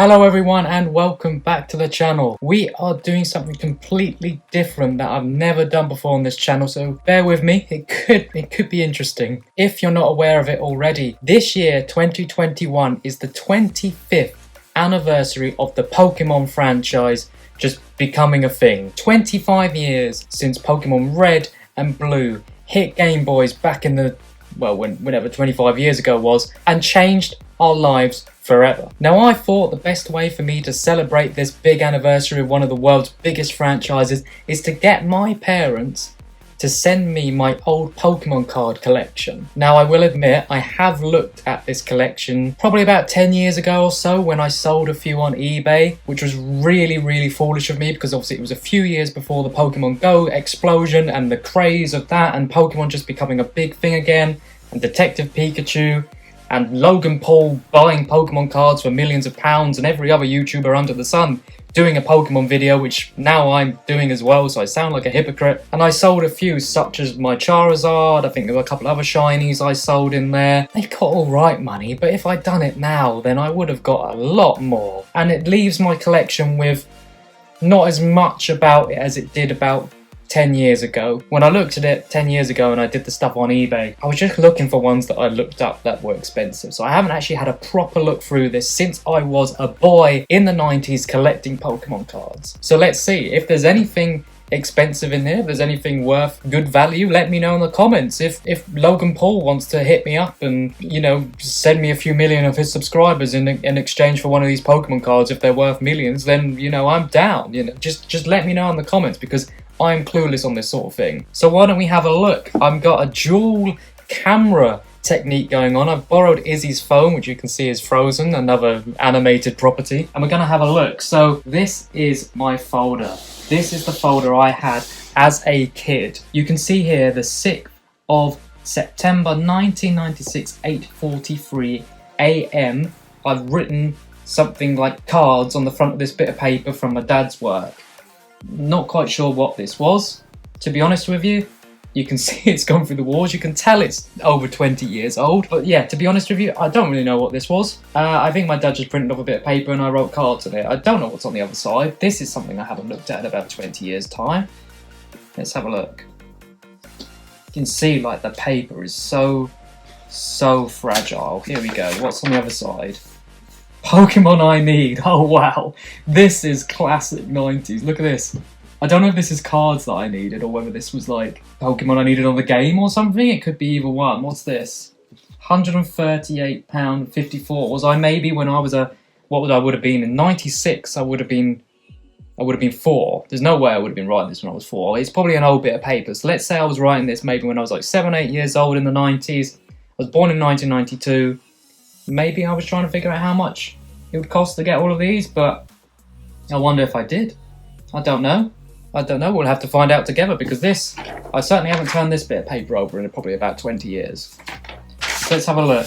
Hello everyone and welcome back to the channel. We are doing something completely different that I've never done before on this channel, so bear with me, it could be interesting. If you're not aware of it already, this year 2021 is the 25th anniversary of the Pokemon franchise just becoming a thing. 25 years since Pokemon Red and Blue hit Game Boys back in the, well, whenever 25 years ago was, and changed our lives forever. Now, I thought the best way for me to celebrate this big anniversary of one of the world's biggest franchises is to get my parents to send me my old Pokemon card collection. Now, I will admit, I have looked at this collection probably about 10 years ago or so when I sold a few on eBay, which was really foolish of me because obviously it was a few years before the Pokemon Go explosion and the craze of that and Pokemon just becoming a big thing again, and Detective Pikachu, and Logan Paul buying Pokemon cards for millions of pounds, and every other YouTuber under the sun doing a Pokemon video, which now I'm doing as well, so I sound like a hypocrite. And I sold a few, such as my Charizard. I think there were a couple other shinies I sold in there. They got alright money, but if I'd done it now, then I would have got a lot more. And it leaves my collection with not as much about it as it did about 10 years ago. When I looked at it 10 years ago and I did the stuff on eBay, I was just looking for ones that I looked up that were expensive. So I haven't actually had a proper look through this since I was a boy in the 90s collecting Pokemon cards. So let's see if there's anything expensive in here, if there's anything worth good value. Let me know in the comments. If Logan Paul wants to hit me up and, you know, send me a few million of his subscribers in exchange for one of these Pokemon cards, if they're worth millions, then, you know, I'm down. You know, just let me know in the comments because I'm clueless on this sort of thing. So why don't we have a look? I've got a dual camera technique going on. I've borrowed Izzy's phone, which you can see is frozen, another animated property, and we're gonna have a look. So this is my folder. This is the folder I had as a kid. You can see here the 6th of September 1996, 8:43 AM. I've written something like cards on the front of this bit of paper from my dad's work. Not quite sure what this was, to be honest with you. You can see it's gone through the wars. You can tell it's over 20 years old. But yeah, to be honest with you, I don't really know what this was. I think my dad just printed off a bit of paper and I wrote cards on it. I don't know what's on the other side. This is something I haven't looked at in about 20 years' time. Let's have a look. You can see like the paper is so fragile. Here we go. What's on the other side? Pokemon I Need. Oh wow, this is classic 90s. Look at this. I don't know if this is cards that I needed or whether this was like Pokemon I needed on the game or something. It could be either one. What's this? £138.54. Was I maybe when I was I would have been in 96? I would have been 4. There's no way I would have been writing this when I was 4. It's probably an old bit of paper. So let's say I was writing this maybe when I was like 7, 8 years old in the 90s. I was born in 1992. Maybe I was trying to figure out how much it would cost to get all of these, but I wonder if I did. I don't know. We'll have to find out together because this, I certainly haven't turned this bit of paper over in probably about 20 years. So let's have a look.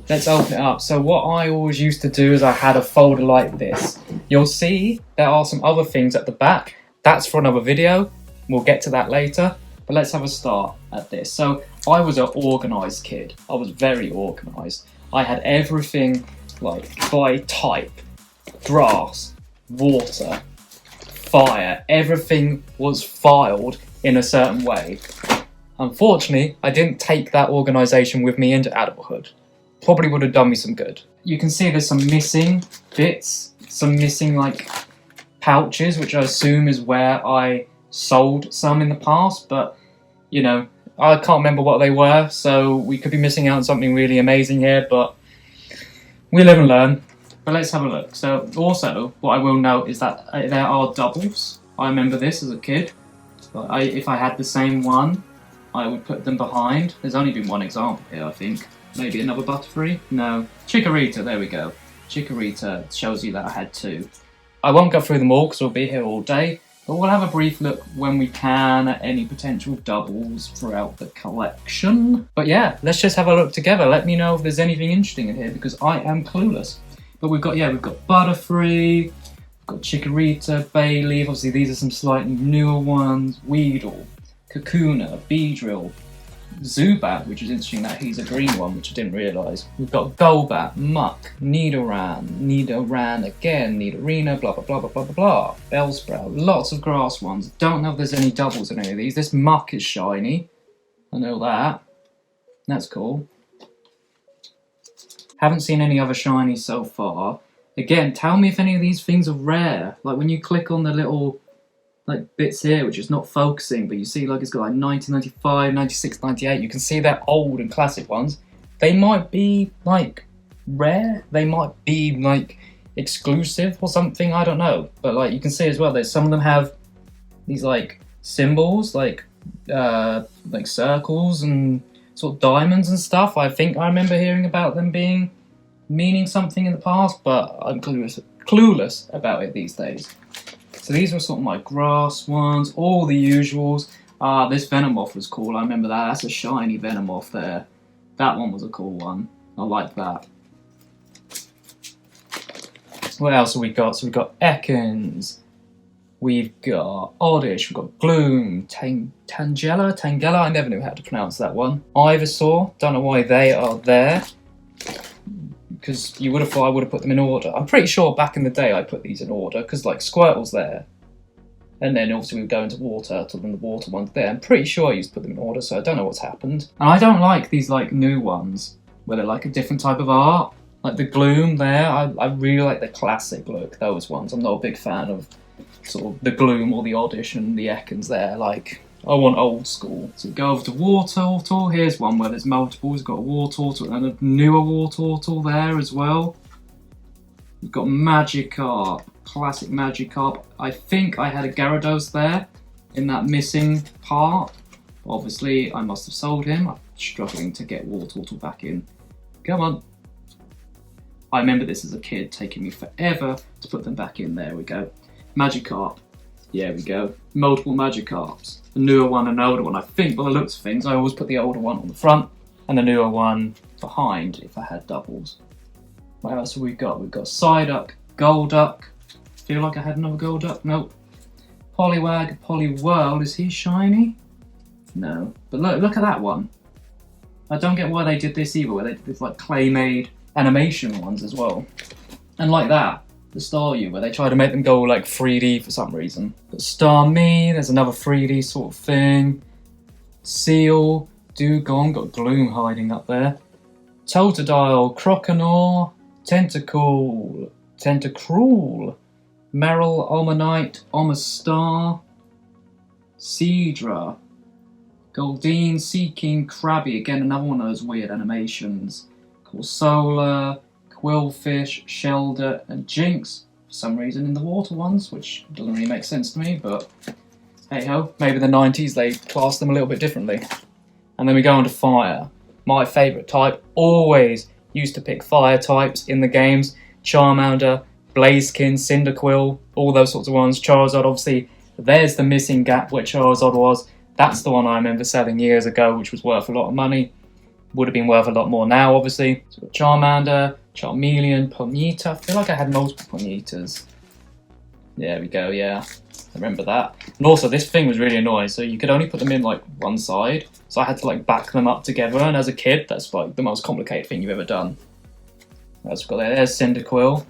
Let's open it up. So what I always used to do is I had a folder like this. You'll see there are some other things at the back. That's for another video. We'll get to that later. But let's have a start at this. So I was an organised kid. I was very organised. I had everything like by type, grass, water, fire. Everything was filed in a certain way. Unfortunately, I didn't take that organisation with me into adulthood. Probably would have done me some good. You can see there's some missing bits, some missing like pouches, which I assume is where I sold some in the past, but you know, I can't remember what they were, so we could be missing out on something really amazing here, but we live and learn. But let's have a look. So also, what I will note is that there are doubles. I remember this as a kid. But if I had the same one, I would put them behind. There's only been one example here, I think. Maybe another Butterfree? No. Chikorita, there we go. Chikorita shows you that I had 2. I won't go through them all because we'll be here all day. But we'll have a brief look when we can at any potential doubles throughout the collection. But yeah, let's just have a look together. Let me know if there's anything interesting in here because I am clueless. But we've got Butterfree, we've got Chikorita, Bayleaf. Obviously these are some slightly newer ones. Weedle, Kakuna, Beedrill, Zubat, which is interesting that he's a green one, which I didn't realise. We've got Golbat, Muck, Nidoran again, Nidorina, blah blah blah blah blah blah blah. Bellsprout, lots of grass ones. Don't know if there's any doubles in any of these. This Muck is shiny. I know that. That's cool. Haven't seen any other shinies so far. Again, tell me if any of these things are rare. Like when you click on the little like bits here, which is not focusing, but you see like it's got like 1995, 96, 98. You can see they're old and classic ones. They might be like rare. They might be like exclusive or something. I don't know. But like you can see as well, there's some of them have these like symbols, like circles and sort of diamonds and stuff. I think I remember hearing about them being meaning something in the past, but I'm clueless about it these days. So these were sort of my grass ones, all the usuals. This Venomoth was cool, I remember that. That's a shiny Venomoth there. That one was a cool one. I like that. What else have we got? So we've got Ekans. We've got Oddish, we've got Gloom, Tangela, I never knew how to pronounce that one. Ivysaur, don't know why they are there, because you would have thought I would have put them in order. I'm pretty sure back in the day I put these in order, because like Squirtle's there, and then obviously we would go into water, to the water ones there. I'm pretty sure I used to put them in order, so I don't know what's happened. And I don't like these like new ones, where they're like a different type of art. Like the Gloom there, I really like the classic look, those ones. I'm not a big fan of sort of the Gloom or the Oddish and the Ekans there. Like, I want old school. So go over to Wartortle. Here's one where there's multiple. We've got a Wartortle and a newer Wartortle there as well. We've got Magikarp, classic Magikarp. I think I had a Gyarados there in that missing part. Obviously, I must have sold him. I'm struggling to get Wartortle back in. Come on. I remember this as a kid, taking me forever to put them back in. There we go. Magikarp. Yeah, we go. Multiple Magikarps. A newer one and an older one. I think by the looks of things, I always put the older one on the front and the newer one behind if I had doubles. What else have we got? We've got Psyduck, Golduck. Feel like I had another Golduck? Nope. Poliwag, Poliwhirl. Is he shiny? No. But look at that one. I don't get why they did this either, where they did this like clay-made animation ones as well. And like that. The Staryu, where they try to make them go like 3D for some reason. But Starmie, there's another 3D sort of thing. Seal, Dugong, got Gloom hiding up there. Totodile, Croconaw, Tentacruel, Meryl, Omanite, Omastar, Seadra, Goldeen, Seeking, Krabby, again another one of those weird animations. Corsola, Quillfish, Shelder, and Jinx, for some reason in the water ones, which doesn't really make sense to me, but hey ho, maybe the 90s they classed them a little bit differently. And then we go on to fire. My favourite type, always used to pick fire types in the games. Charmander, Blaziken, Cyndaquil, all those sorts of ones. Charizard, obviously, there's the missing gap where Charizard was. That's the one I remember selling years ago, which was worth a lot of money. Would have been worth a lot more now, obviously. So we've got Charmander, Charmeleon, Ponyta. I feel like I had multiple Ponytas. There we go, yeah. I remember that. And also, this thing was really annoying. So you could only put them in, like, one side. So I had to, like, back them up together. And as a kid, that's, like, the most complicated thing you've ever done. That's got there. There's Cyndaquil.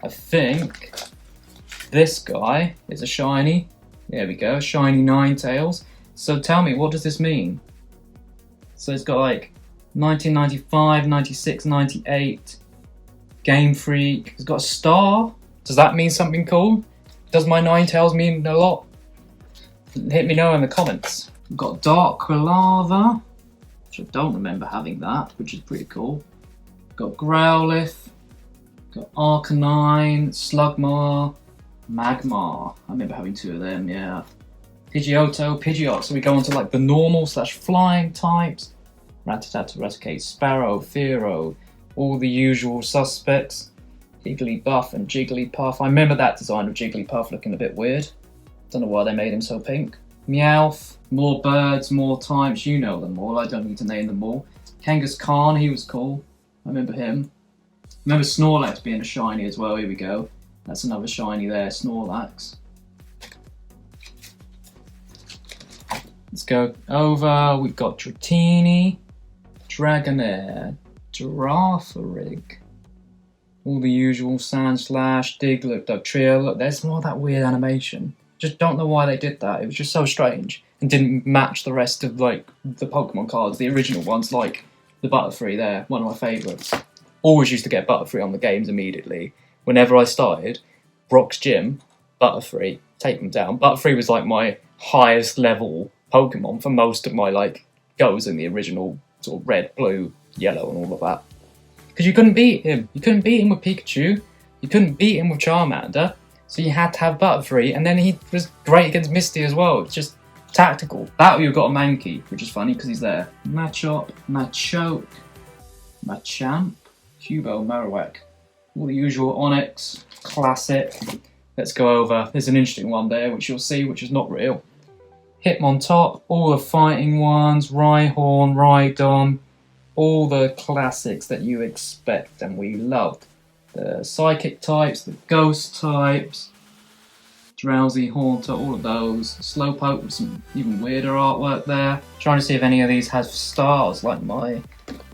I think this guy is a shiny. There we go. Shiny Ninetales. So tell me, what does this mean? So it's got like 1995, 96, 98, Game Freak. It's got a star. Does that mean something cool? Does my Ninetales mean a lot? Hit me know in the comments. We've got Dark Quilava, which I don't remember having that, which is pretty cool. Got Growlithe, got Arcanine, Slugma, Magmar. I remember having two of them, yeah. Pidgeotto, Pidgeot. So we go on to like the normal / flying types. Rattata, Raticate, Sparrow, Fearow, all the usual suspects. Jigglypuff and Jigglypuff. I remember that design of Jigglypuff looking a bit weird. Don't know why they made him so pink. Meowth, more birds, more types. You know them all. I don't need to name them all. Kangaskhan, he was cool. I remember him. Remember Snorlax being a shiny as well. Here we go. That's another shiny there, Snorlax. Let's go over. We've got Dratini, Dragonair, Girafarig. All the usual Sandslash, Diglett, Dugtrio. Look, there's more of that weird animation. Just don't know why they did that. It was just so strange and didn't match the rest of like the Pokemon cards, the original ones, like the Butterfree there, one of my favourites. Always used to get Butterfree on the games immediately. Whenever I started, Brock's Gym, Butterfree, take them down. Butterfree was like my highest level Pokemon for most of my like goes in the original sort of red, blue, yellow and all of that. Because you couldn't beat him. You couldn't beat him with Pikachu. You couldn't beat him with Charmander. So you had to have Butterfree, and then he was great against Misty as well. It's just tactical. That you've got a Mankey, which is funny because he's there. Machop, Machoke, Machamp, Cubo, Marowak. All the usual Onix, classic. Let's go over. There's an interesting one there, which you'll see, which is not real. Hitmontop, all the fighting ones, Rhyhorn, Rhydon, all the classics that you expect and we loved. The psychic types, the ghost types, Drowsy, Haunter, all of those. Slowpoke with some even weirder artwork there. Trying to see if any of these has stars like my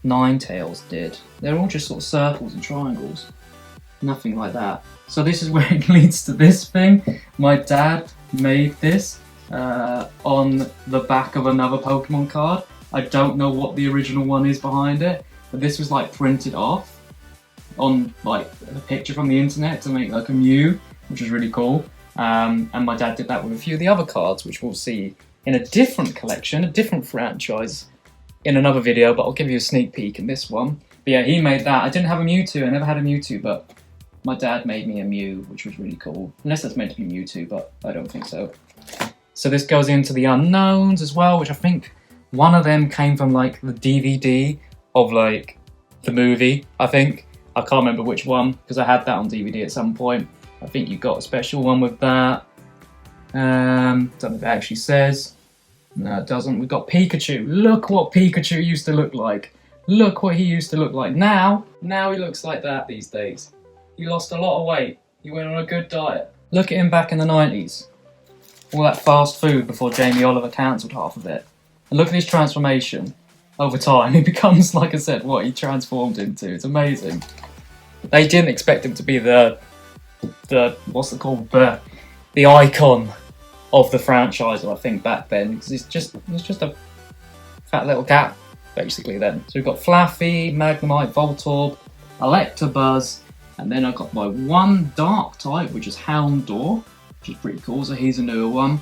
Ninetales did. They're all just sort of circles and triangles. Nothing like that. So this is where it leads to this thing. My dad made this on the back of another Pokemon card. I don't know what the original one is behind it, but this was like printed off on like a picture from the internet to make like a Mew, which is really cool. And my dad did that with a few of the other cards, which we'll see in a different collection, a different franchise in another video, but I'll give you a sneak peek in this one. But yeah, he made that. I didn't have a Mewtwo, I never had a Mewtwo, but my dad made me a Mew, which was really cool. Unless that's meant to be Mewtwo, but I don't think so. So this goes into the unknowns as well, which I think one of them came from like the DVD of like the movie, I think. I can't remember which one, because I had that on DVD at some point. I think you got a special one with that. Don't know if it actually says. No, it doesn't. We've got Pikachu. Look what Pikachu used to look like. Look what he used to look like. Now he looks like that these days. He lost a lot of weight. He went on a good diet. Look at him back in the 90s. All that fast food before Jamie Oliver cancelled half of it. And look at his transformation over time. He becomes, like I said, what he transformed into. It's amazing. They didn't expect him to be the what's it called, the icon of the franchise, I think, back then, because he's just a fat little cat basically then. So we've got Flaffy, Magnemite, Voltorb, Electabuzz, and then I've got my one dark type, which is Houndour, which is pretty cool, so he's a newer one.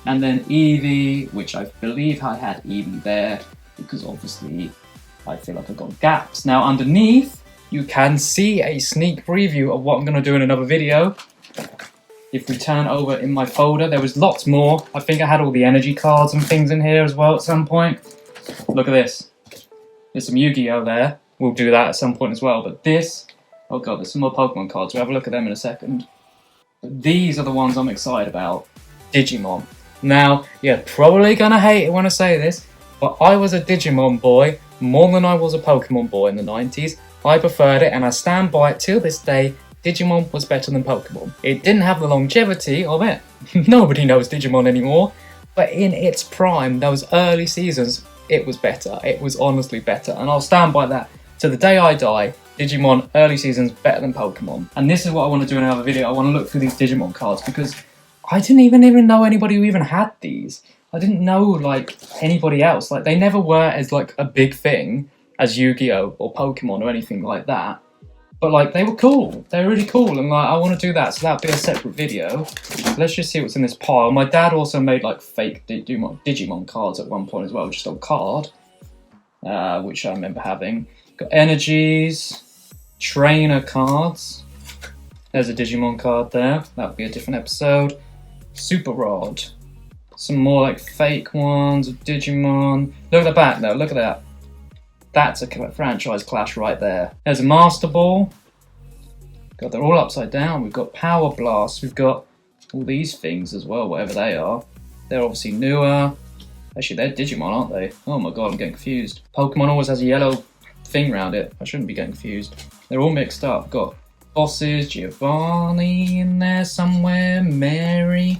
And then Eevee, which I believe I had Eevee there, because obviously I feel like I've got gaps. Now underneath, you can see a sneak preview of what I'm going to do in another video. If we turn over in my folder, there was lots more. I think I had all the energy cards and things in here as well at some point. Look at this. There's some Yu-Gi-Oh there. We'll do that at some point as well. But this, oh god, there's some more Pokemon cards. We'll have a look at them in a second. But these are the ones I'm excited about. Digimon. Now, you're probably going to hate it when I say this, but I was a Digimon boy more than I was a Pokemon boy in the 90s. I preferred it, and I stand by it till this day. Digimon was better than Pokemon. It didn't have the longevity of it. Nobody knows Digimon anymore. But in its prime, those early seasons, it was better. It was honestly better. And I'll stand by that to the day I die. Digimon early seasons better than Pokemon. And this is what I want to do in another video. I want to look through these Digimon cards because I didn't even know anybody who even had these. I didn't know like anybody else. Like they never were as like a big thing as Yu-Gi-Oh! Or Pokemon or anything like that. But like they were cool. They were really cool, and like I want to do that, so that'll be a separate video. Let's just see what's in this pile. My dad also made like fake Digimon cards at one point as well, just on card, which I remember having. Got energies, trainer cards. There's a Digimon card there. That'll be a different episode. Super Rod. Some more like fake ones of Digimon. Look at the back though. Look at that. That's a franchise clash right there. There's a Master Ball. God, they're all upside down. We've got Power Blast. We've got all these things as well, whatever they are. They're obviously newer. Actually, they're Digimon, aren't they? Oh my god, I'm getting confused. Pokemon always has a yellow thing around it. I shouldn't be getting confused. They're all mixed up. We've got bosses, Giovanni in there somewhere, Mary.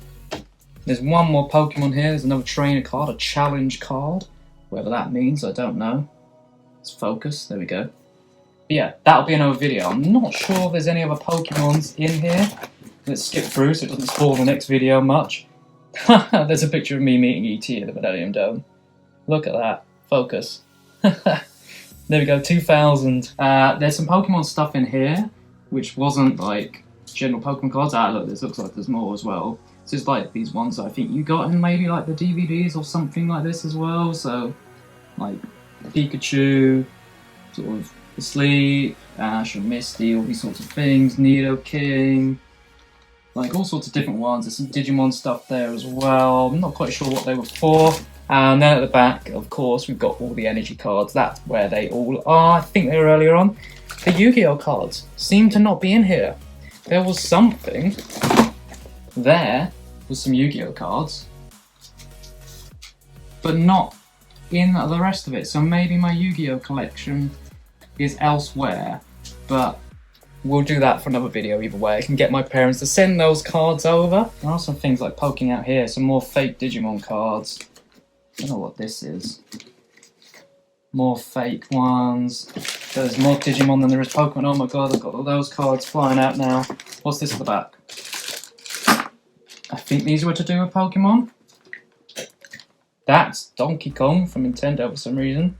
There's one more Pokemon here. There's another trainer card, a challenge card. Whatever that means, I don't know. Let's focus. There we go. But yeah, that'll be another video. I'm not sure if there's any other Pokemons in here. Let's skip through so it doesn't spoil the next video much. There's a picture of me meeting E.T. at the Millennium Dome. Look at that. Focus. There we go, 2000. There's some Pokemon stuff in here, which wasn't like general Pokemon cards. Look, this looks like there's more as well. So it's like these ones that I think you got in maybe like the DVDs or something like this as well. So, like Pikachu, sort of Asleep, Ash and Misty, all these sorts of things, Nidoking. Like all sorts of different ones. There's some Digimon stuff there as well. I'm not quite sure what they were for. And then at the back, of course, we've got all the energy cards. That's where they all are. I think they were earlier on. The Yu-Gi-Oh cards seem to not be in here. There was something. There was some Yu-Gi-Oh cards. But not in the rest of it. So maybe my Yu-Gi-Oh collection is elsewhere. But we'll do that for another video either way. I can get my parents to send those cards over. There are some things like poking out here. Some more fake Digimon cards. I don't know what this is. More fake ones. There's more Digimon than there is Pokemon. Oh my god, I've got all those cards flying out now. What's this at the back? I think these were to do with Pokemon. That's Donkey Kong from Nintendo for some reason.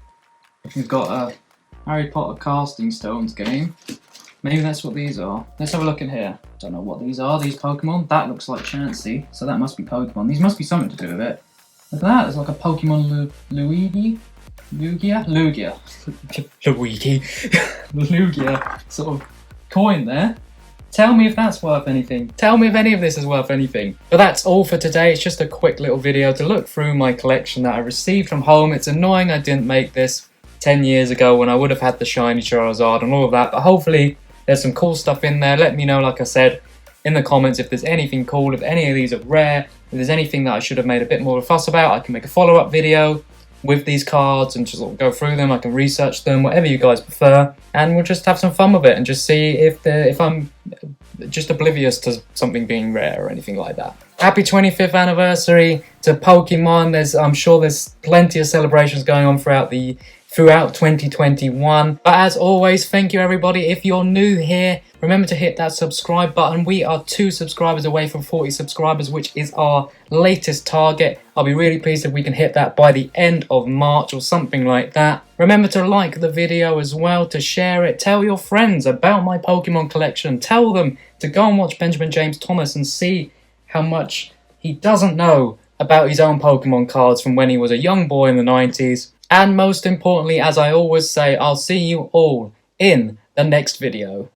We've got a Harry Potter Casting Stones game. Maybe that's what these are. Let's have a look in here. Don't know what these are, these Pokemon. That looks like Chansey, so that must be Pokemon. These must be something to do with it. Look at that, there's like a Pokemon Luigi? Lugia? Lugia. Luigi. Lugia sort of coin there. Tell me if that's worth anything. Tell me if any of this is worth anything. But that's all for today. It's just a quick little video to look through my collection that I received from home. It's annoying I didn't make this 10 years ago when I would have had the shiny Charizard and all of that. But hopefully there's some cool stuff in there. Let me know, like I said, in the comments if there's anything cool, if any of these are rare, if there's anything that I should have made a bit more of a fuss about. I can make a follow-up video with these cards and just sort of go through them. I can research them, whatever you guys prefer, and we'll just have some fun with it and just see if I'm just oblivious to something being rare or anything like that. Happy 25th anniversary to Pokemon. I'm sure there's plenty of celebrations going on throughout 2021. But as always, thank you everybody. If you're new here, remember to hit that subscribe button. We are 2 subscribers away from 40 subscribers, which is our latest target. I'll be really pleased if we can hit that by the end of March or something like that. Remember to like the video as well, to share it. Tell your friends about my Pokemon collection. Tell them to go and watch Benjamin James Thomas and see how much he doesn't know about his own Pokemon cards from when he was a young boy in the 90s. And most importantly, as I always say, I'll see you all in the next video.